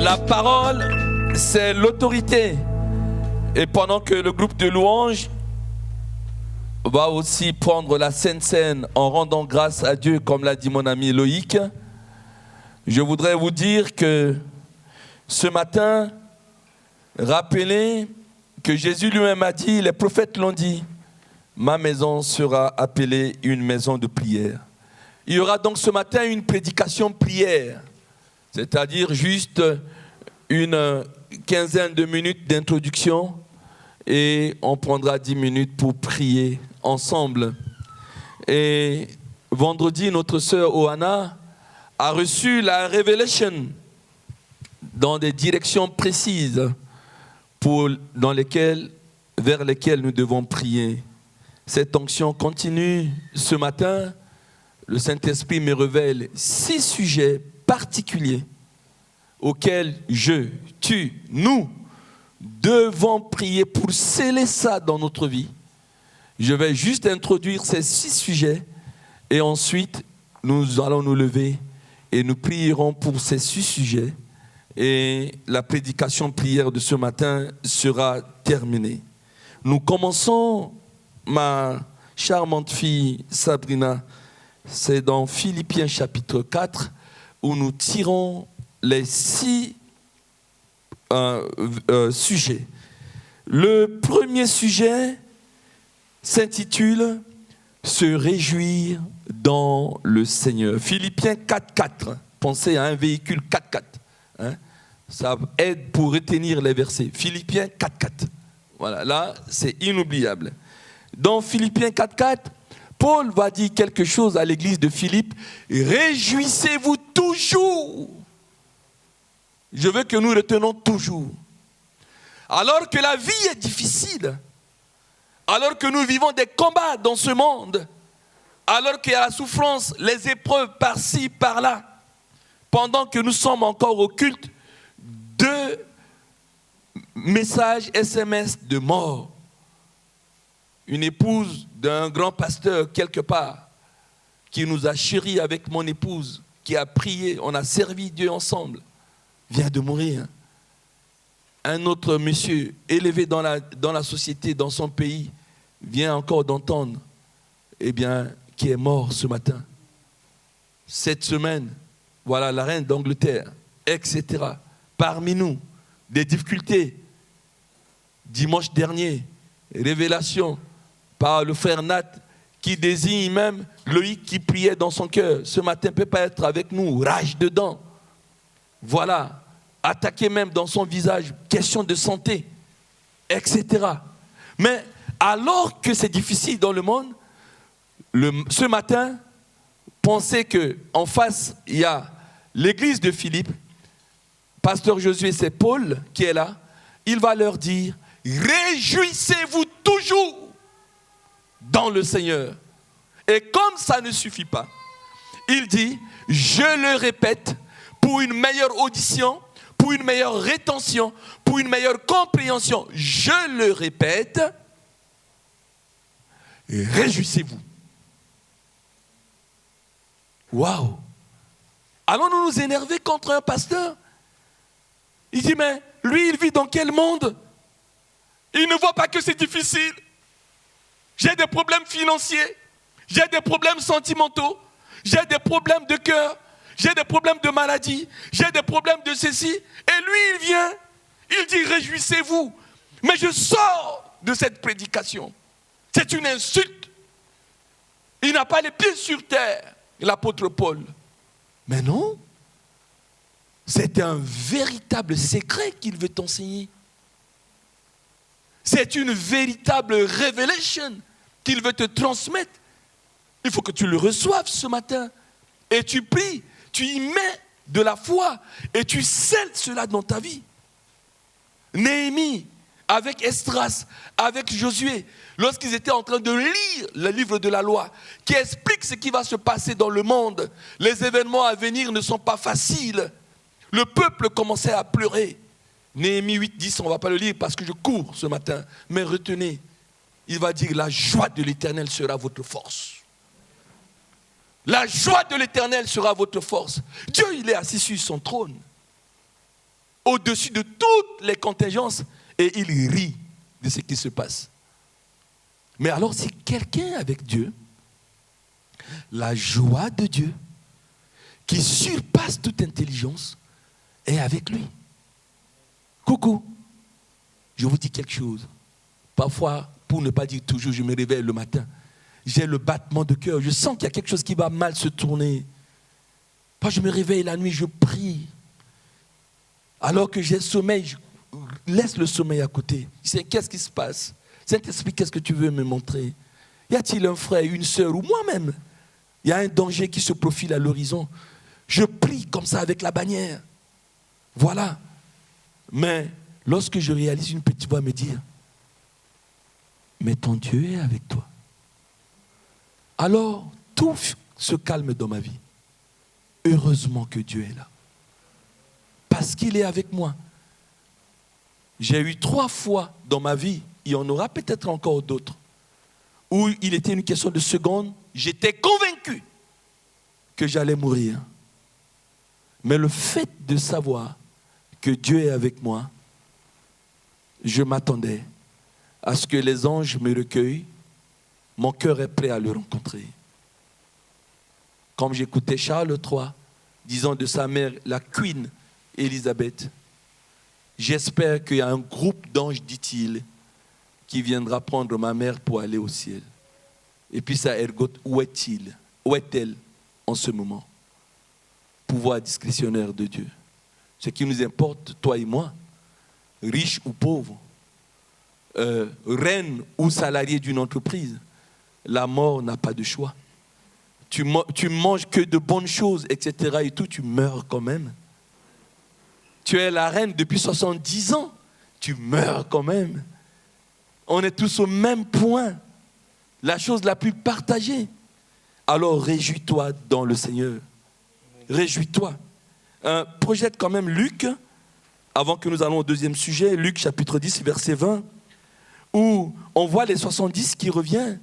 La parole, c'est l'autorité. Et pendant que le groupe de louanges va aussi prendre la Sainte Seine en rendant grâce à Dieu, comme l'a dit mon ami Loïc, je voudrais vous dire que ce matin, rappelez que Jésus lui-même a dit, les prophètes l'ont dit, ma maison sera appelée une maison de prière. Il y aura donc ce matin une prédication prière, c'est-à-dire juste une quinzaine de minutes d'introduction et on prendra 10 minutes pour prier ensemble. Et vendredi, notre sœur Oana a reçu la révélation dans des directions précises vers lesquelles nous devons prier. Cette onction continue ce matin. Le Saint-Esprit me révèle 6 sujets particuliers auxquels nous devons prier pour sceller ça dans notre vie. Je vais juste introduire ces 6 sujets et ensuite nous allons nous lever et nous prierons pour ces 6 sujets et la prédication prière de ce matin sera terminée. Nous commençons, ma charmante fille Sabrina, c'est dans Philippiens chapitre 4 où nous tirons les 6 sujets. Le premier sujet s'intitule « Se réjouir dans le Seigneur ». Philippiens 4.4. Pensez à un véhicule 4x4. Hein? Ça aide pour retenir les versets. Philippiens 4.4. Voilà, là, c'est inoubliable. Dans Philippiens 4.4, Paul va dire quelque chose à l'église de Philippe. « Réjouissez-vous toujours ». Je veux que nous retenons toujours. Alors que la vie est difficile, alors que nous vivons des combats dans ce monde, alors qu'il y a la souffrance, les épreuves par-ci, par-là, pendant que nous sommes encore au culte, 2 messages SMS de mort. Une épouse d'un grand pasteur quelque part, qui nous a chéris avec mon épouse, qui a prié, on a servi Dieu ensemble, vient de mourir. Un autre monsieur élevé dans la société, dans son pays, vient encore d'entendre, qui est mort ce matin. Cette semaine, voilà la reine d'Angleterre, etc. Parmi nous, des difficultés. Dimanche dernier, révélation par le frère Nat, qui désigne même Loïc qui priait dans son cœur. Ce matin ne peut pas être avec nous, rage dedans. Voilà, attaqué même dans son visage, question de santé, etc. Mais alors que c'est difficile dans le monde, ce matin, pensez qu'en face, il y a l'église de Philippe, pasteur Josué, c'est Paul qui est là, il va leur dire, réjouissez-vous toujours dans le Seigneur. Et comme ça ne suffit pas, il dit, je le répète, pour une meilleure audition, pour une meilleure rétention, pour une meilleure compréhension, je le répète, réjouissez-vous. Waouh! Allons-nous nous énerver contre un pasteur? Il dit, mais lui, il vit dans quel monde? Il ne voit pas que c'est difficile. J'ai des problèmes financiers, j'ai des problèmes sentimentaux, j'ai des problèmes de cœur, j'ai des problèmes de maladie, j'ai des problèmes de ceci. Et lui, il vient, il dit, réjouissez-vous. Mais je sors de cette prédication. C'est une insulte. Il n'a pas les pieds sur terre, l'apôtre Paul. Mais non, c'est un véritable secret qu'il veut t'enseigner. C'est une véritable révélation qu'il veut te transmettre. Il faut que tu le reçoives ce matin. Et tu pries, tu y mets de la foi et tu scelles cela dans ta vie. Néhémie, avec Esdras, avec Josué, lorsqu'ils étaient en train de lire le livre de la loi, qui explique ce qui va se passer dans le monde, les événements à venir ne sont pas faciles. Le peuple commençait à pleurer. Néhémie 8, 10, on ne va pas le lire parce que je cours ce matin, mais retenez, il va dire, la joie de l'Éternel sera votre force. La joie de l'Éternel sera votre force. Dieu, il est assis sur son trône. au-dessus de toutes les contingences et il rit de ce qui se passe. Mais alors, si quelqu'un est avec Dieu, la joie de Dieu, qui surpasse toute intelligence, est avec lui. Coucou, je vous dis quelque chose. Parfois, pour ne pas dire toujours, je me réveille le matin. J'ai le battement de cœur. Je sens qu'il y a quelque chose qui va mal se tourner. Quand je me réveille la nuit, je prie. Alors que j'ai le sommeil, je laisse le sommeil à côté. Je sais, qu'est-ce qui se passe? Saint-Esprit, qu'est-ce que tu veux me montrer? Y a-t-il un frère, une sœur ou moi-même? Il y a un danger qui se profile à l'horizon. Je prie comme ça avec la bannière. Voilà. Mais lorsque je réalise, une petite voix me dire, mais ton Dieu est avec toi. Alors, tout se calme dans ma vie. Heureusement que Dieu est là. Parce qu'il est avec moi. J'ai eu 3 fois dans ma vie, il y en aura peut-être encore d'autres, où il était une question de seconde, j'étais convaincu que j'allais mourir. Mais le fait de savoir que Dieu est avec moi, je m'attendais à ce que les anges me recueillent. Mon cœur est prêt à le rencontrer. Comme j'écoutais Charles III disant de sa mère, la Queen Élisabeth, j'espère qu'il y a un groupe d'anges, dit-il, qui viendra prendre ma mère pour aller au ciel. Et puis ça ergote, où est-il? Où est-elle en ce moment? Pouvoir discrétionnaire de Dieu. Ce qui nous importe, toi et moi, riche ou pauvre, reine ou salarié d'une entreprise, la mort n'a pas de choix. Tu manges que de bonnes choses, etc. et tout, tu meurs quand même. Tu es la reine depuis 70 ans, tu meurs quand même. On est tous au même point. La chose la plus partagée. Alors réjouis-toi dans le Seigneur. Réjouis-toi. Projette quand même Luc, avant que nous allons au deuxième sujet, Luc chapitre 10, verset 20, où on voit les 70 qui reviennent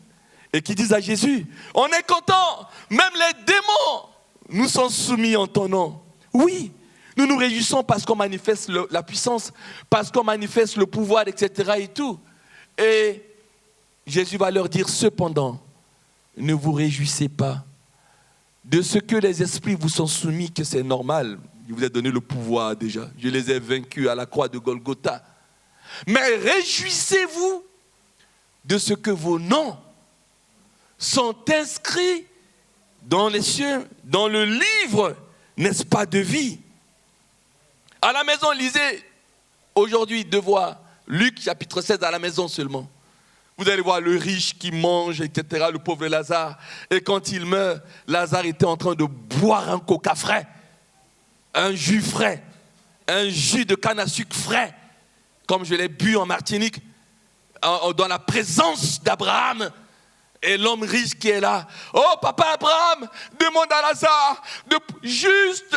et qui disent à Jésus, on est content, même les démons nous sont soumis en ton nom. Oui, nous nous réjouissons parce qu'on manifeste la puissance, parce qu'on manifeste le pouvoir, etc. et tout. Et Jésus va leur dire, cependant, ne vous réjouissez pas de ce que les esprits vous sont soumis, que c'est normal. Je vous ai donné le pouvoir déjà. Je les ai vaincus à la croix de Golgotha. Mais réjouissez-vous de ce que vos noms sont inscrits dans les cieux, dans le livre, n'est-ce pas, de vie. À la maison, lisez aujourd'hui devoir Luc chapitre 16 à la maison seulement. Vous allez voir le riche qui mange, etc., le pauvre Lazare. Et quand il meurt, Lazare était en train de boire un coca frais, un jus frais, un jus de canne à sucre frais, comme je l'ai bu en Martinique, dans la présence d'Abraham. Et l'homme riche qui est là, oh papa Abraham, demande à Lazare de juste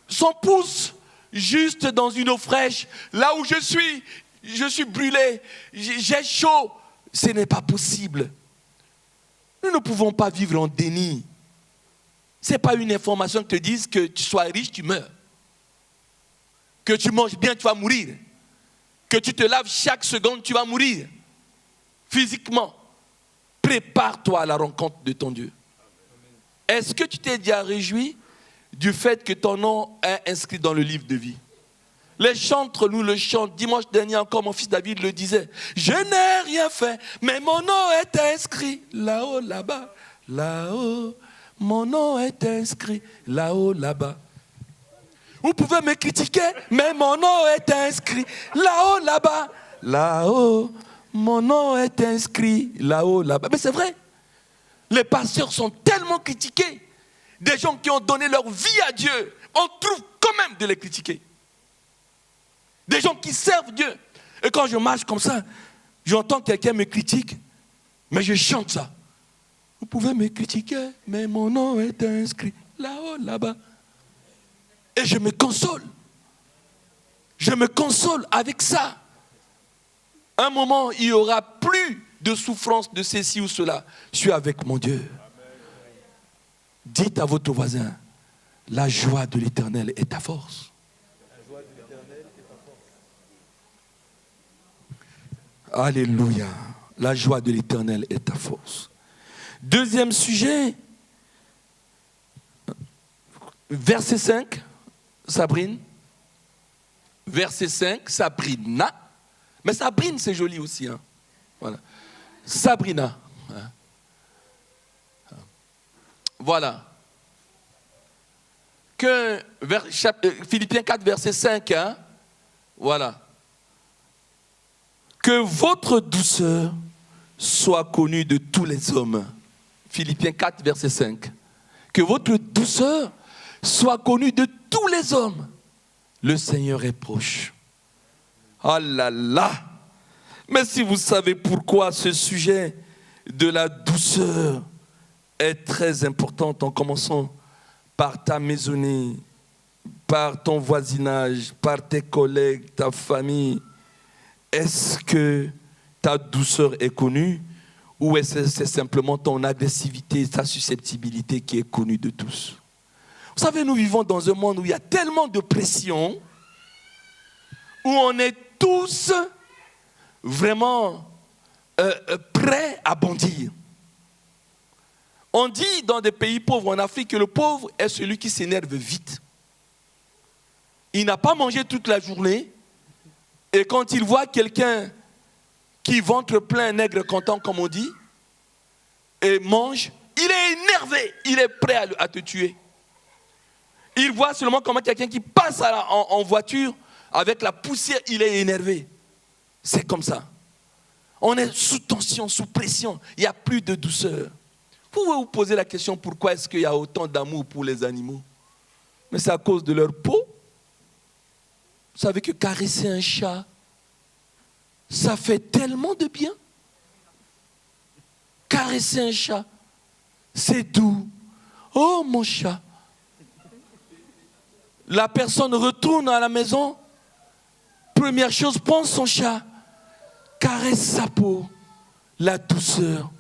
son pouce, juste dans une eau fraîche, là où je suis brûlé, j'ai chaud. Ce n'est pas possible. Nous ne pouvons pas vivre en déni. Ce n'est pas une information qui te dise que tu sois riche, tu meurs. Que tu manges bien, tu vas mourir. Que tu te laves chaque seconde, tu vas mourir. Physiquement. Prépare-toi à la rencontre de ton Dieu. Est-ce que tu t'es déjà réjoui du fait que ton nom est inscrit dans le livre de vie? Les chantres nous le chantent. Dimanche dernier encore, mon fils David le disait. Je n'ai rien fait, mais mon nom est inscrit là-haut, là-bas. Là-haut, mon nom est inscrit là-haut, là-bas. Vous pouvez me critiquer, mais mon nom est inscrit là-haut, là-bas. Là-haut, mon nom est inscrit là-haut, là-bas. Mais c'est vrai. Les pasteurs sont tellement critiqués. Des gens qui ont donné leur vie à Dieu, on trouve quand même de les critiquer. Des gens qui servent Dieu. Et quand je marche comme ça, j'entends quelqu'un me critique, mais je chante ça. Vous pouvez me critiquer, mais mon nom est inscrit là-haut, là-bas. Et je me console. Je me console avec ça. Un moment, il n'y aura plus de souffrance de ceci ou cela. Je suis avec mon Dieu. Dites à votre voisin, la joie de l'Éternel est ta force. Alléluia. La joie de l'Éternel est ta force. Deuxième sujet, verset 5, Sabrine. Verset 5, Sabrina. Mais Sabrine, c'est joli aussi. Hein. Voilà. Sabrina. Voilà. Que Philippiens 4, verset 5. Hein. Voilà. Que votre douceur soit connue de tous les hommes. Philippiens 4, verset 5. Que votre douceur soit connue de tous les hommes. Le Seigneur est proche. Oh là là! Mais si vous savez pourquoi ce sujet de la douceur est très important, en commençant par ta maisonnée, par ton voisinage, par tes collègues, ta famille, est-ce que ta douceur est connue ou est-ce que c'est simplement ton agressivité, ta susceptibilité qui est connue de tous? Vous savez, nous vivons dans un monde où il y a tellement de pression, où on est tous vraiment prêts à bondir. On dit dans des pays pauvres en Afrique que le pauvre est celui qui s'énerve vite. Il n'a pas mangé toute la journée et quand il voit quelqu'un qui ventre plein, nègre content comme on dit, et mange, il est énervé, il est prêt à te tuer. Il voit seulement comment quelqu'un qui passe en voiture avec la poussière, il est énervé. C'est comme ça. On est sous tension, sous pression. Il n'y a plus de douceur. Vous pouvez vous poser la question, pourquoi est-ce qu'il y a autant d'amour pour les animaux? Mais c'est à cause de leur peau. Vous savez que caresser un chat, ça fait tellement de bien. Caresser un chat, c'est doux. Oh mon chat. La personne retourne à la maison. Première chose, prend son chat, caresse sa peau, la douceur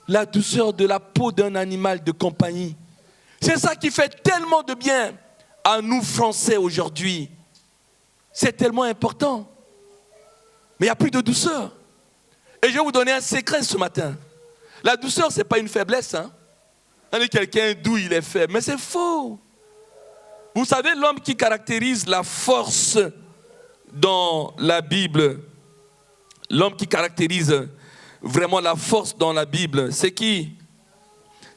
de la peau d'un animal de compagnie. C'est ça qui fait tellement de bien à nous Français aujourd'hui. C'est tellement important. Mais il n'y a plus de douceur. Et je vais vous donner un secret ce matin. La douceur, ce n'est pas une faiblesse. Hein? On est quelqu'un doux, il est faible. Mais c'est faux. Vous savez, l'homme qui caractérise la force dans la Bible, l'homme qui caractérise vraiment la force dans la Bible, c'est qui?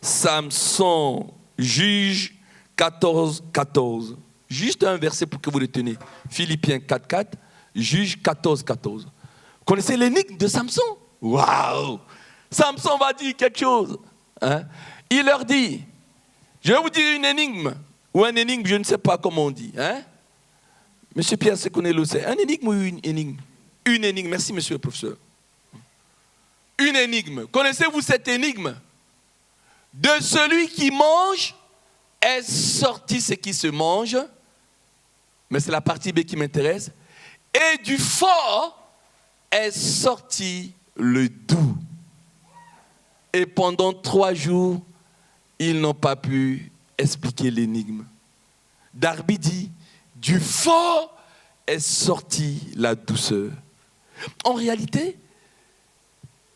Samson, Juge 14, 14. Juste un verset pour que vous reteniez. Philippiens 4, 4, Juge 14, 14. Vous connaissez l'énigme de Samson? Waouh! Samson va dire quelque chose. Hein? Il leur dit, je vais vous dire une énigme, ou un énigme, je ne sais pas comment on dit. Hein? Monsieur Pierre Seconello, c'est un énigme ou une énigme? Une énigme, merci monsieur le professeur. Une énigme. Connaissez-vous cette énigme? De celui qui mange est sorti ce qui se mange, mais c'est la partie B qui m'intéresse, et du fort est sorti le doux. Et pendant 3 jours, ils n'ont pas pu expliquer l'énigme. Darby dit, du fort est sortie la douceur. En réalité,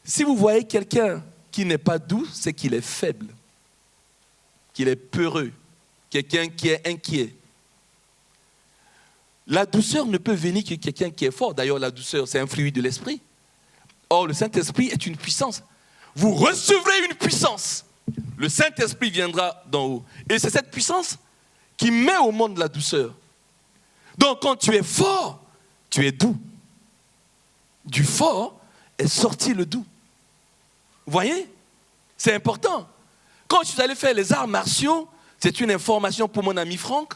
si vous voyez quelqu'un qui n'est pas doux, c'est qu'il est faible, qu'il est peureux, quelqu'un qui est inquiet. La douceur ne peut venir que quelqu'un qui est fort. D'ailleurs, la douceur, c'est un fruit de l'esprit. Or, le Saint-Esprit est une puissance. Vous recevrez une puissance. Le Saint-Esprit viendra d'en haut. Et c'est cette puissance qui met au monde la douceur. Donc, quand tu es fort, tu es doux. Du fort est sorti le doux. Vous voyez? C'est important. Quand je suis allé faire les arts martiaux, c'est une information pour mon ami Franck.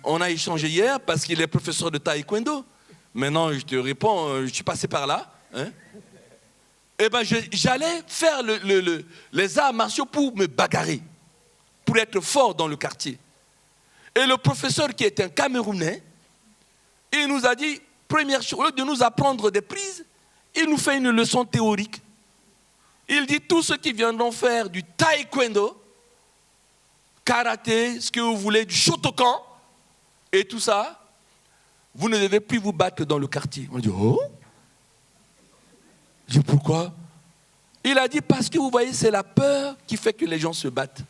On a échangé hier parce qu'il est professeur de taekwondo. Maintenant, je te réponds, je suis passé par là. Hein? Eh bien, j'allais faire les arts martiaux pour me bagarrer, pour être fort dans le quartier. Et le professeur, qui est un Camerounais, il nous a dit, première chose, au lieu de nous apprendre des prises, il nous fait une leçon théorique. Il dit, tous ceux qui viendront faire du taekwondo, karaté, ce que vous voulez, du shotokan, et tout ça, vous ne devez plus vous battre dans le quartier. On dit, oh? Je dis, pourquoi? Il a dit, parce que vous voyez, c'est la peur qui fait que les gens se battent.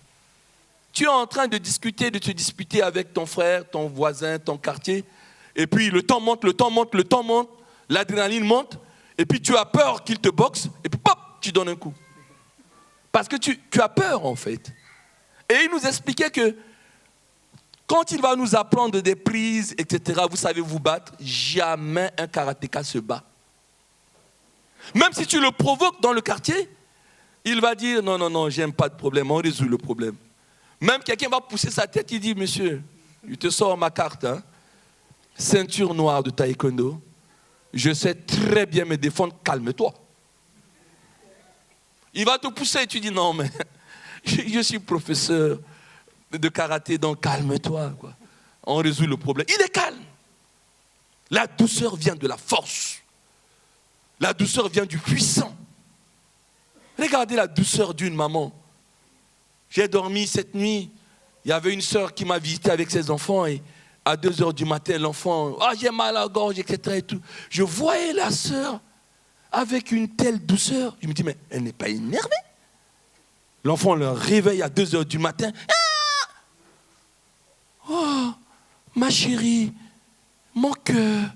Tu es en train de discuter, de te disputer avec ton frère, ton voisin, ton quartier, et puis le temps monte, l'adrénaline monte, et puis tu as peur qu'il te boxe, et puis pop, tu donnes un coup. Parce que tu as peur, en fait. Et il nous expliquait que quand il va nous apprendre des prises, etc., vous savez vous battre, jamais un karatéka se bat. Même si tu le provoques dans le quartier, il va dire non, j'aime pas de problème, on résout le problème. Même quelqu'un va pousser sa tête, il dit, monsieur, je te sors ma carte, hein, ceinture noire de taekwondo, je sais très bien me défendre, calme-toi. Il va te pousser et tu dis, non, mais je suis professeur de karaté, donc calme-toi, quoi. On résout le problème. Il est calme. La douceur vient de la force. La douceur vient du puissant. Regardez la douceur d'une maman. J'ai dormi cette nuit. Il y avait une sœur qui m'a visité avec ses enfants et à 2h du matin, l'enfant, j'ai mal à la gorge, etc. Et tout. Je voyais la sœur avec une telle douceur. Je me dis, mais elle n'est pas énervée. L'enfant le réveille à 2h du matin. Oh, ma chérie, mon cœur.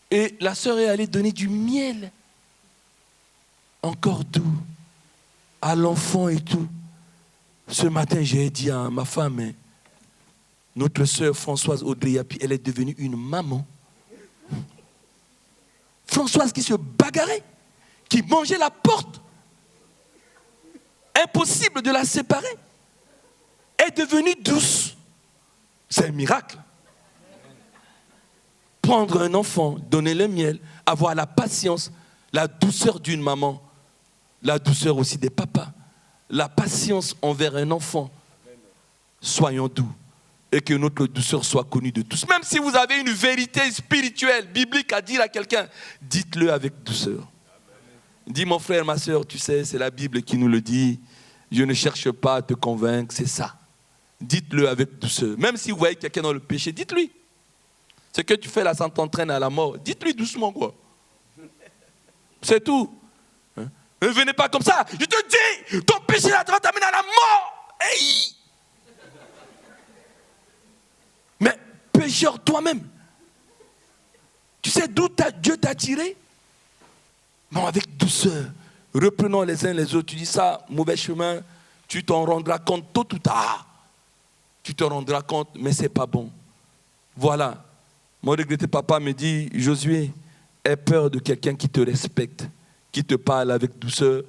Et la sœur est allée donner du miel, encore doux, à l'enfant et tout. Ce matin, j'ai dit à ma femme, notre sœur Françoise Audrey-Yapi, elle est devenue une maman. Françoise qui se bagarrait, qui mangeait la porte. Impossible de la séparer. Est devenue douce. C'est un miracle. Prendre un enfant, donner le miel, avoir la patience, la douceur d'une maman, la douceur aussi des papas, la patience envers un enfant. Soyons doux et que notre douceur soit connue de tous. Même si vous avez une vérité spirituelle, biblique à dire à quelqu'un, dites-le avec douceur. Dis mon frère, ma soeur, tu sais, c'est la Bible qui nous le dit. Je ne cherche pas à te convaincre, c'est ça. Dites-le avec douceur. Même si vous voyez quelqu'un dans le péché, dites-lui. Ce que tu fais là, ça t'entraîne à la mort. Dites-lui doucement, quoi. C'est tout. Hein? Ne venez pas comme ça. Je te dis, ton péché là, tu vas t'amener à la mort. Hey! Mais pécheur toi-même. Tu sais d'où Dieu t'a tiré? Non, avec douceur. Reprenons les uns les autres. Tu dis ça, mauvais chemin, tu t'en rendras compte tôt ou tard. Tu te rendras compte, mais ce n'est pas bon. Voilà. Mon regretté papa me dit, Josué, aie peur de quelqu'un qui te respecte, qui te parle avec douceur,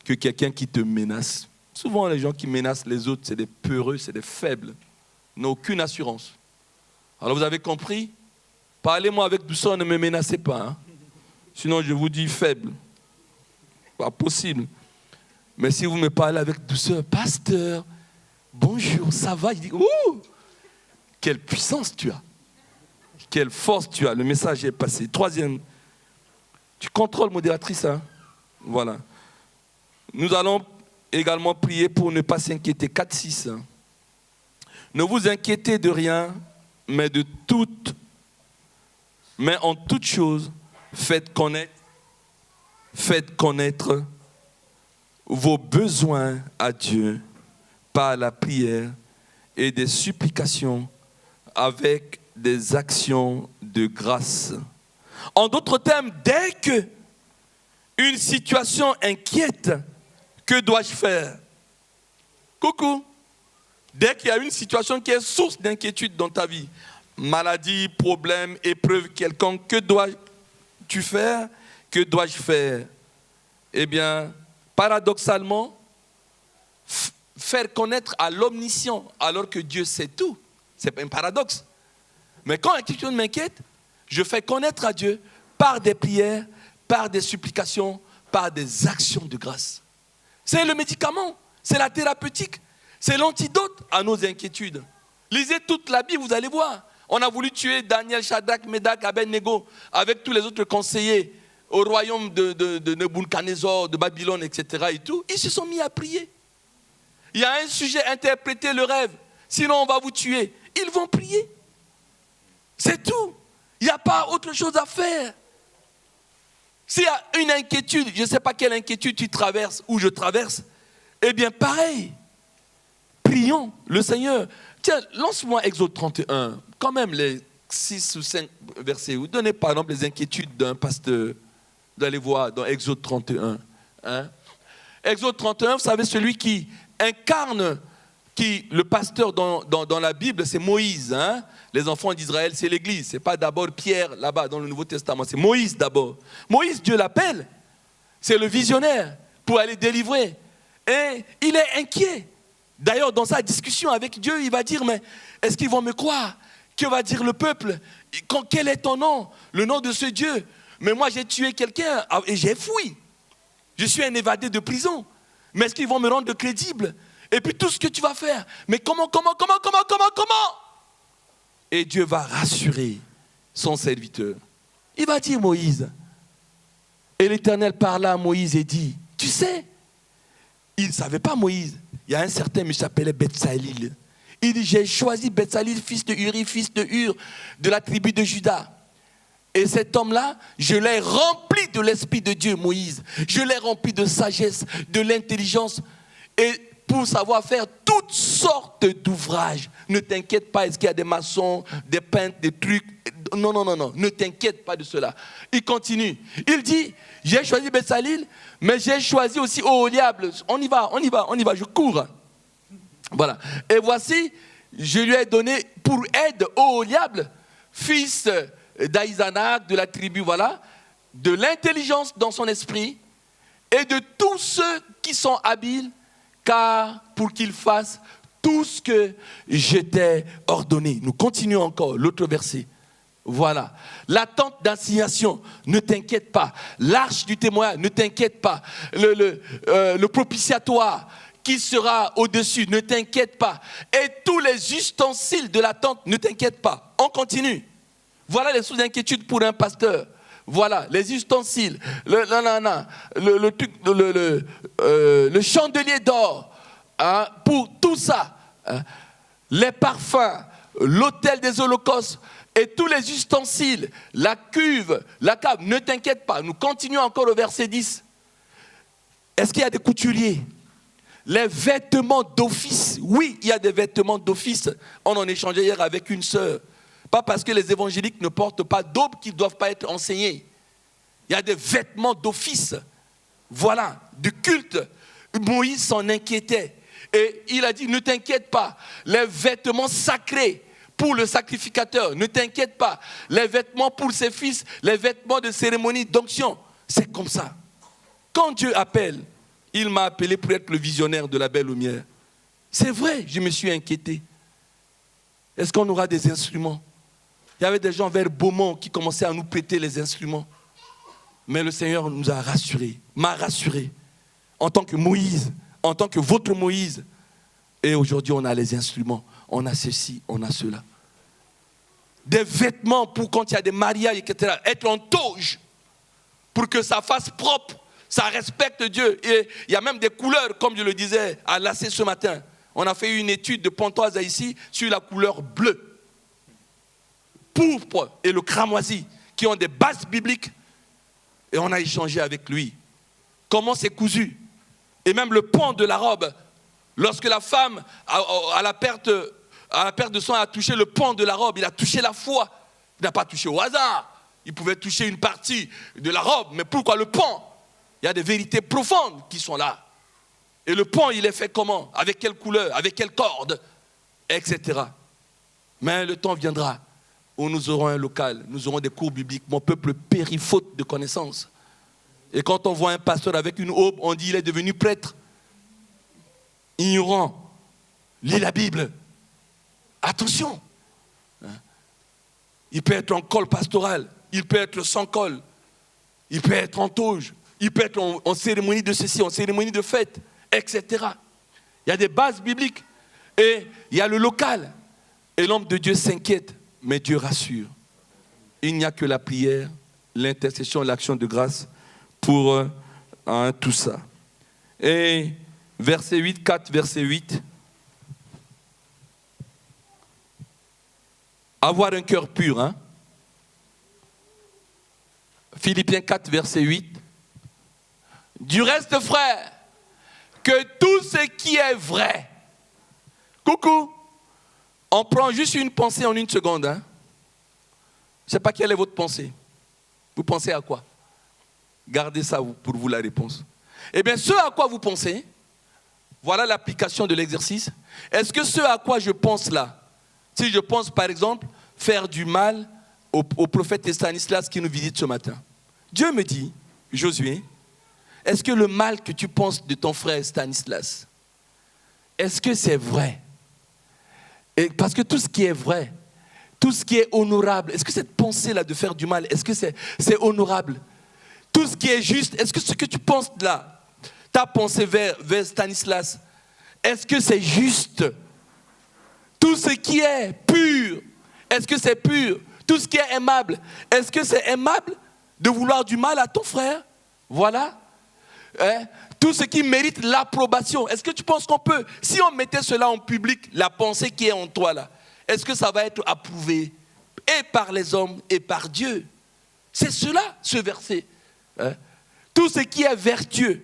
que quelqu'un qui te menace. Souvent, les gens qui menacent les autres, c'est des peureux, c'est des faibles. Ils n'ont aucune assurance. Alors, vous avez compris? Parlez-moi avec douceur, ne me menacez pas. Hein? Sinon, je vous dis faible. Pas possible. Mais si vous me parlez avec douceur, pasteur, bonjour, ça va? Il dit, ouh, quelle puissance tu as. Quelle force tu as. Le message est passé. Troisième, tu contrôles, modératrice. Hein? Voilà. Nous allons également prier pour ne pas s'inquiéter. 4-6. Hein? Ne vous inquiétez de rien, mais en toute chose, faites connaître vos besoins à Dieu par la prière et des supplications avec des actions de grâce. En d'autres termes, dès que une situation inquiète, que dois-je faire? Coucou. Dès qu'il y a une situation qui est source d'inquiétude dans ta vie, maladie, problème, épreuve quelconque, que dois-tu faire? Que dois-je faire? Eh bien, paradoxalement, faire connaître à l'omniscient alors que Dieu sait tout. C'est un paradoxe. Mais quand quelque chose m'inquiète, je fais connaître à Dieu par des prières, par des supplications, par des actions de grâce. C'est le médicament, c'est la thérapeutique, c'est l'antidote à nos inquiétudes. Lisez toute la Bible, vous allez voir. On a voulu tuer Daniel, Shadrach, Médach, Abed-Nego avec tous les autres conseillers au royaume de Nebuchadnezzar, de Babylone, etc. Et tout. Ils se sont mis à prier. Il y a un sujet, interpréter le rêve. Sinon, on va vous tuer. Ils vont prier. C'est tout. Il n'y a pas autre chose à faire. S'il y a une inquiétude, je ne sais pas quelle inquiétude tu traverses ou je traverse, eh bien pareil, prions le Seigneur. Tiens, lance-moi Exode 31, quand même les 6 ou 5 versets. Vous donnez par exemple les inquiétudes d'un pasteur, d'aller voir dans Exode 31. Hein? Exode 31, vous savez, celui qui incarne, le pasteur dans la Bible, c'est Moïse. Hein? Les enfants d'Israël, c'est l'Église. Ce n'est pas d'abord Pierre là-bas dans le Nouveau Testament, c'est Moïse d'abord. Moïse, Dieu l'appelle. C'est le visionnaire pour aller délivrer. Et il est inquiet. D'ailleurs, dans sa discussion avec Dieu, il va dire, mais est-ce qu'ils vont me croire? Que va dire le peuple? Quel est ton nom? Le nom de ce Dieu? Mais moi, j'ai tué quelqu'un et j'ai fui. Je suis un évadé de prison. Mais est-ce qu'ils vont me rendre crédible? Et puis tout ce que tu vas faire. Mais comment? Et Dieu va rassurer son serviteur. Il va dire, Moïse. Et l'Éternel parla à Moïse et dit, tu sais, il ne savait pas Moïse. Il y a un certain monsieur qui s'appelait Betsalil. Il dit, j'ai choisi Betsalil, fils de Uri, fils de Hur, de la tribu de Juda. Et cet homme-là, je l'ai rempli de l'Esprit de Dieu, Moïse. Je l'ai rempli de sagesse, de l'intelligence, et pour savoir faire toutes sortes d'ouvrages. Ne t'inquiète pas, est-ce qu'il y a des maçons, des peintres, des trucs? Non, ne t'inquiète pas de cela. Il continue. Il dit, j'ai choisi Betsalil, mais j'ai choisi aussi Oholiab. On y va, je cours. Voilà. Et voici, je lui ai donné pour aide Oholiab, fils d'Aïsanak, de la tribu, voilà, de l'intelligence dans son esprit, et de tous ceux qui sont habiles, car pour qu'ils fassent tout ce que je t'ai ordonné. Nous continuons encore, l'autre verset. Voilà. La tente d'assignation, ne t'inquiète pas. L'arche du témoin, ne t'inquiète pas. Le propitiatoire qui sera au-dessus, ne t'inquiète pas. Et tous les ustensiles de la tente, ne t'inquiète pas. On continue. Voilà les sous-inquiétudes pour un pasteur. Voilà, les ustensiles, le chandelier d'or, hein, pour tout ça, hein, les parfums, l'autel des holocaustes et tous les ustensiles, la cuve, la cave, ne t'inquiète pas. Nous continuons encore au verset 10. Est-ce qu'il y a des couturiers? Les vêtements d'office, oui, il y a des vêtements d'office. On en échangeait hier avec une sœur. Pas parce que les évangéliques ne portent pas d'aubes qu'ils ne doivent pas être enseignés. Il y a des vêtements d'office. Voilà, de culte. Moïse s'en inquiétait. Et il a dit, ne t'inquiète pas. Les vêtements sacrés pour le sacrificateur, ne t'inquiète pas. Les vêtements pour ses fils, les vêtements de cérémonie d'onction. C'est comme ça. Quand Dieu appelle, il m'a appelé pour être le visionnaire de la belle lumière. C'est vrai, je me suis inquiété. Est-ce qu'on aura des instruments? Il y avait des gens vers Beaumont qui commençaient à nous prêter les instruments. Mais le Seigneur nous a rassurés, m'a rassuré, en tant que Moïse, en tant que votre Moïse. Et aujourd'hui, on a les instruments, on a ceci, on a cela. Des vêtements pour quand il y a des mariages, etc. Être en toge, pour que ça fasse propre, ça respecte Dieu. Et il y a même des couleurs, comme je le disais à l'AC ce matin. On a fait une étude de Pontoise ici sur la couleur bleue, pourpre et le cramoisi, qui ont des bases bibliques. Et on a échangé avec lui. Comment c'est cousu. Et même le pan de la robe. Lorsque la femme, à la perte de sang, a touché le pan de la robe, il a touché la foi. Il n'a pas touché au hasard. Il pouvait toucher une partie de la robe. Mais pourquoi le pan? Il y a des vérités profondes qui sont là. Et le pan, il est fait comment? Avec quelle couleur? Avec quelle corde? Etc. Mais le temps viendra où nous aurons un local, nous aurons des cours bibliques. Mon peuple périt faute de connaissances. Et quand on voit un pasteur avec une aube, on dit il est devenu prêtre. Ignorant. Lis la Bible. Attention. Il peut être en col pastoral. Il peut être sans col. Il peut être en toge. Il peut être en cérémonie de ceci, en cérémonie de fête, etc. Il y a des bases bibliques. Et il y a le local. Et l'homme de Dieu s'inquiète. Mais Dieu rassure. Il n'y a que la prière, l'intercession, l'action de grâce pour tout ça. Et verset 8, 4, verset 8. Avoir un cœur pur. Philippiens 4, verset 8. Du reste, frère, que tout ce qui est vrai. Coucou. On prend juste une pensée en une seconde. Hein? Je ne sais pas quelle est votre pensée. Vous pensez à quoi? Gardez ça pour vous la réponse. Eh bien, ce à quoi vous pensez, voilà l'application de l'exercice. Est-ce que ce à quoi je pense là, si je pense par exemple faire du mal au prophète Stanislas qui nous visite ce matin, Dieu me dit, Josué, est-ce que le mal que tu penses de ton frère Stanislas, est-ce que c'est vrai? Et parce que tout ce qui est vrai, tout ce qui est honorable, est-ce que cette pensée-là de faire du mal, est-ce que c'est honorable? Tout ce qui est juste, est-ce que ce que tu penses là, ta pensée vers Stanislas, est-ce que c'est juste? Tout ce qui est pur, est-ce que c'est pur? Tout ce qui est aimable, est-ce que c'est aimable de vouloir du mal à ton frère? Voilà. Hein? Tout ce qui mérite l'approbation, est-ce que tu penses qu'on peut, si on mettait cela en public, la pensée qui est en toi là, est-ce que ça va être approuvé et par les hommes et par Dieu? C'est cela, ce verset. Hein? Tout ce qui est vertueux,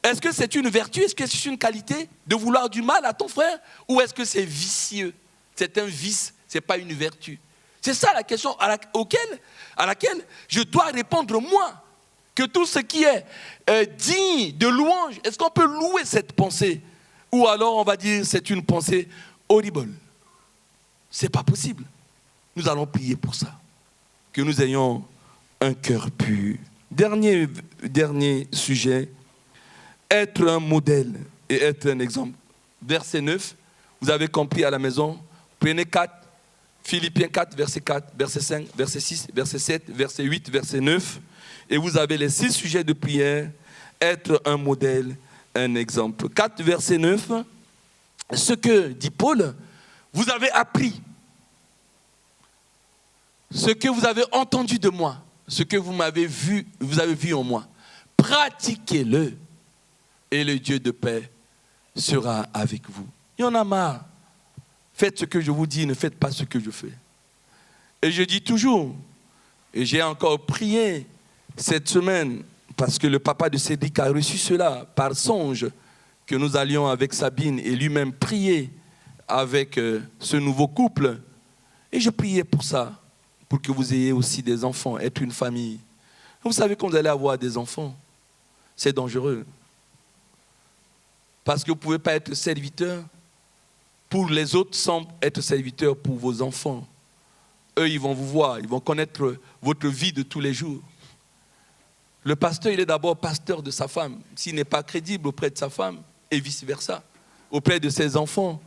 est-ce que c'est une vertu, est-ce que c'est une qualité de vouloir du mal à ton frère, ou est-ce que c'est vicieux? C'est un vice, ce n'est pas une vertu. C'est ça la question à laquelle je dois répondre moi. Que tout ce qui est digne de louange, est-ce qu'on peut louer cette pensée? Ou alors on va dire c'est une pensée horrible. Ce n'est pas possible. Nous allons prier pour ça. Que nous ayons un cœur pur. Dernier sujet, être un modèle et être un exemple. Verset 9, vous avez compris à la maison, prenez 4, Philippiens 4, verset 4, verset 5, verset 6, verset 7, verset 8, verset 9. Et vous avez les 6 sujets de prière, être un modèle, un exemple. 4, verset 9, ce que, dit Paul, vous avez appris, ce que vous avez entendu de moi, ce que vous avez vu en moi, pratiquez-le et le Dieu de paix sera avec vous. Il y en a marre. Faites ce que je vous dis, ne faites pas ce que je fais. Et je dis toujours, et j'ai encore prié cette semaine, parce que le papa de Cédric a reçu cela par songe, que nous allions avec Sabine et lui-même prier avec ce nouveau couple. Et je priais pour ça, pour que vous ayez aussi des enfants, être une famille. Vous savez, quand vous allez avoir des enfants, c'est dangereux. Parce que vous ne pouvez pas être serviteur pour les autres sans être serviteur pour vos enfants. Eux, ils vont vous voir, ils vont connaître votre vie de tous les jours. Le pasteur, il est d'abord pasteur de sa femme. S'il n'est pas crédible auprès de sa femme, et vice-versa, auprès de ses enfants,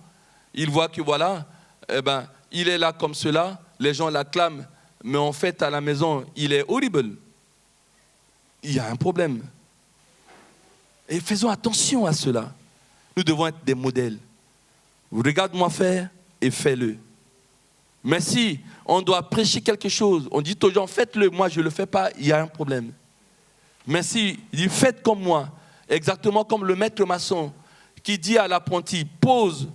il voit que voilà, il est là comme cela, les gens l'acclament, mais en fait, à la maison, il est horrible. Il y a un problème. Et faisons attention à cela. Nous devons être des modèles. Regarde-moi faire et fais-le. Mais si on doit prêcher quelque chose, on dit aux gens, faites-le, moi je ne le fais pas, il y a un problème. Mais si il dit, faites comme moi, exactement comme le maître maçon qui dit à l'apprenti, pose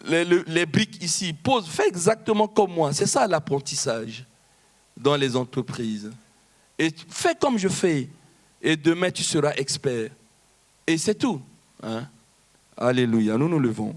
les briques ici, pose, fais exactement comme moi. C'est ça l'apprentissage dans les entreprises. Et fais comme je fais, et demain tu seras expert. Et c'est tout. Hein? Alléluia, nous nous levons.